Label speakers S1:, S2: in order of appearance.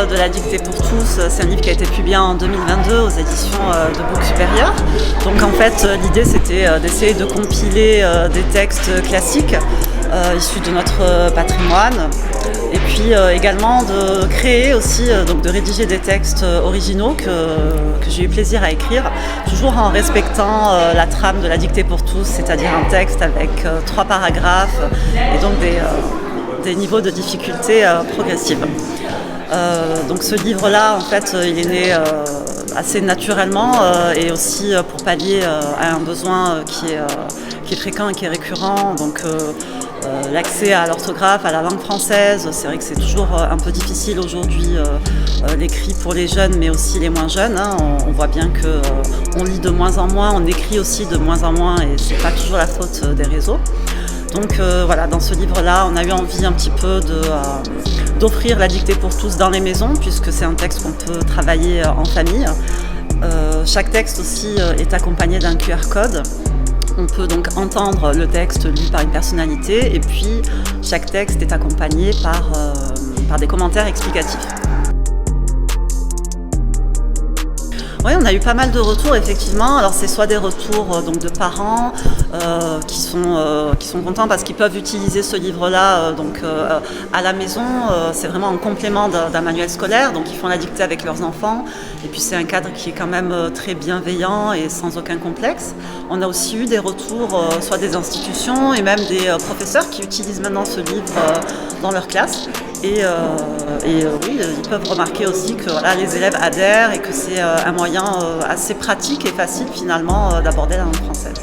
S1: de la dictée pour tous, c'est un livre qui a été publié en 2022 aux éditions de Book Supérieur. Donc en fait, l'idée c'était d'essayer de compiler des textes classiques issus de notre patrimoine et puis également de créer aussi, donc de rédiger des textes originaux que j'ai eu plaisir à écrire, toujours en respectant la trame de la dictée pour tous, c'est-à-dire un texte avec 3 paragraphes et donc des niveaux de difficulté progressives. Donc ce livre-là, en fait, il est né assez naturellement et aussi pour pallier à un besoin qui est fréquent et qui est récurrent. Donc l'accès à l'orthographe, à la langue française, c'est vrai que c'est toujours un peu difficile aujourd'hui, l'écrit pour les jeunes mais aussi les moins jeunes. Hein. On voit bien qu'on lit de moins en moins, on écrit aussi de moins en moins et c'est pas toujours la faute des réseaux. Donc voilà, dans ce livre-là, on a eu envie un petit peu d'offrir la dictée pour tous dans les maisons, puisque c'est un texte qu'on peut travailler en famille. Chaque texte aussi est accompagné d'un QR code. On peut donc entendre le texte lu par une personnalité, et puis chaque texte est accompagné par des commentaires explicatifs. Oui, on a eu pas mal de retours effectivement. Alors c'est soit des retours donc de parents qui sont contents parce qu'ils peuvent utiliser ce livre-là à la maison. C'est vraiment un complément d'un manuel scolaire, donc ils font la dictée avec leurs enfants. Et puis c'est un cadre qui est quand même très bienveillant et sans aucun complexe. On a aussi eu des retours soit des institutions et même des professeurs qui utilisent maintenant ce livre dans leur classe. Et oui, ils peuvent remarquer aussi que voilà, les élèves adhèrent et que c'est un moyen assez pratique et facile finalement d'aborder la langue française.